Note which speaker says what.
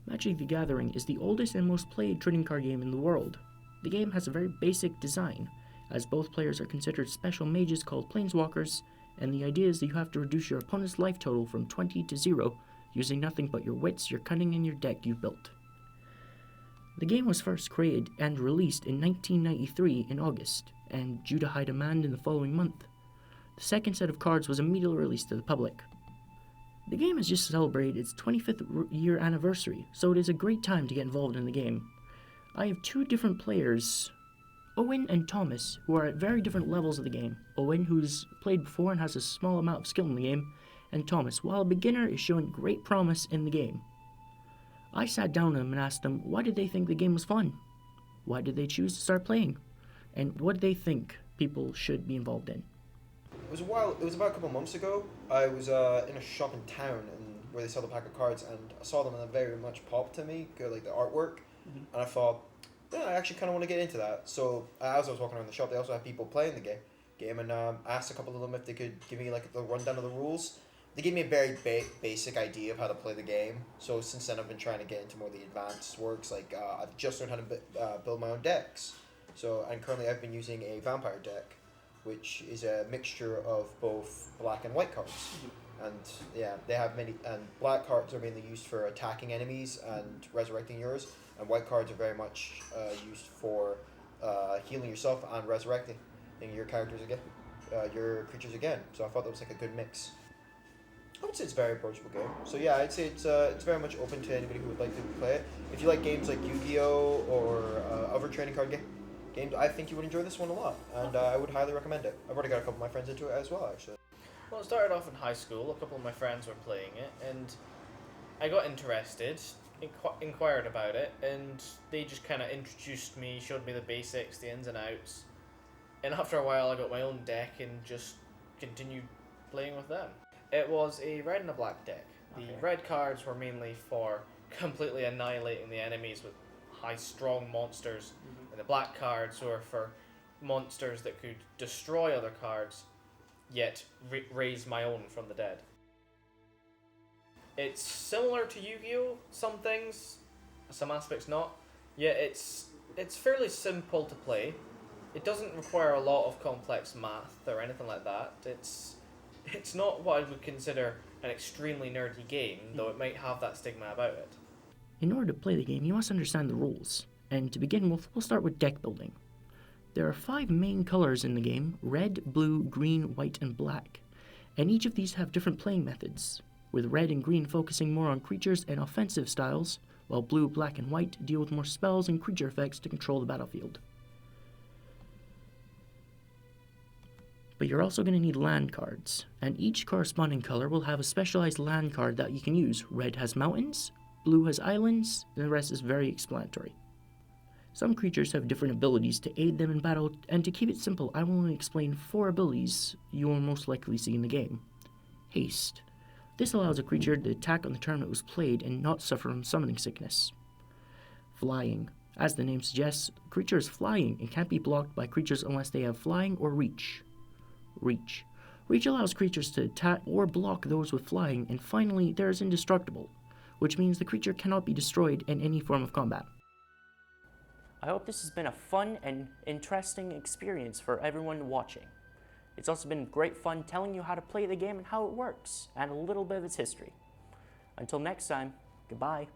Speaker 1: Magic the Gathering is the oldest and most played trading card game in the world. The game has a very basic design, as both players are considered special mages called Planeswalkers, and the idea is that you have to reduce your opponent's life total from 20 to 0 using nothing but your wits, your cunning, and your deck you've built. The game was first created and released in 1993 in August, and due to high demand in the following month, the second set of cards was immediately released to the public. The game has just celebrated its 25th year anniversary, so it is a great time to get involved in the game. I have two different players, Owen and Thomas, who are at very different levels of the game. Owen, who's played before and has a small amount of skill in the game, and Thomas, while a beginner, is showing great promise in the game. I sat down with them and asked them why did they think the game was fun? Why did they choose to start playing? And what do they think people should be involved in?
Speaker 2: It was about a couple of months ago. I was in a shop in town where they sell the pack of cards, and I saw them and they very much popped to me, like the artwork, and I thought, yeah, I actually kind of want to get into that. So as I was walking around the shop, they also had people playing the game, and I asked a couple of them if they could give me like the rundown of the rules. They gave me a very basic idea of how to play the game. So since then, I've been trying to get into more of the advanced works. Like I've just learned how to build my own decks. So and currently I've been using a vampire deck, which is a mixture of both black and white cards. And yeah, they have many, and black cards are mainly used for attacking enemies and resurrecting yours, and white cards are very much used for healing yourself and resurrecting your characters again, your creatures again. So I thought that was like a good mix. I would say it's a very approachable game. So yeah, I'd say it's very much open to anybody who would like to play it. If you like games like Yu-Gi-Oh or other trading card games, I think you would enjoy this one a lot, and I would highly recommend it. I've already got a couple of my friends into it as well, actually.
Speaker 3: Well, it started off in high school. A couple of my friends were playing it, and I got interested, inquired about it, and they just kind of introduced me, showed me the basics, the ins and outs. And after a while, I got my own deck and just continued playing with them. It was a red and a black deck. The red cards were mainly for completely annihilating the enemies with high strong monsters, and the black cards were for monsters that could destroy other cards, yet raise my own from the dead. It's similar to Yu-Gi-Oh! Some things, some aspects not. Yet it's fairly simple to play. It doesn't require a lot of complex math or anything like that. It's not what I would consider an extremely nerdy game, though it might have that stigma about it.
Speaker 1: In order to play the game, you must understand the rules. And to begin with, we'll start with deck building. There are 5 main colors in the game: red, blue, green, white, and black. And each of these have different playing methods, with red and green focusing more on creatures and offensive styles, while blue, black, and white deal with more spells and creature effects to control the battlefield. But you're also going to need land cards, and each corresponding color will have a specialized land card that you can use. Red has mountains, blue has islands, and the rest is very explanatory. Some creatures have different abilities to aid them in battle, and to keep it simple, I will only explain 4 abilities you will most likely see in the game. Haste. This allows a creature to attack on the turn it was played and not suffer from summoning sickness. Flying. As the name suggests, the creature is flying and can't be blocked by creatures unless they have flying or reach. Reach. Reach allows creatures to attack or block those with flying, and finally, there is indestructible, which means the creature cannot be destroyed in any form of combat. I hope this has been a fun and interesting experience for everyone watching. It's also been great fun telling you how to play the game and how it works, and a little bit of its history. Until next time, goodbye.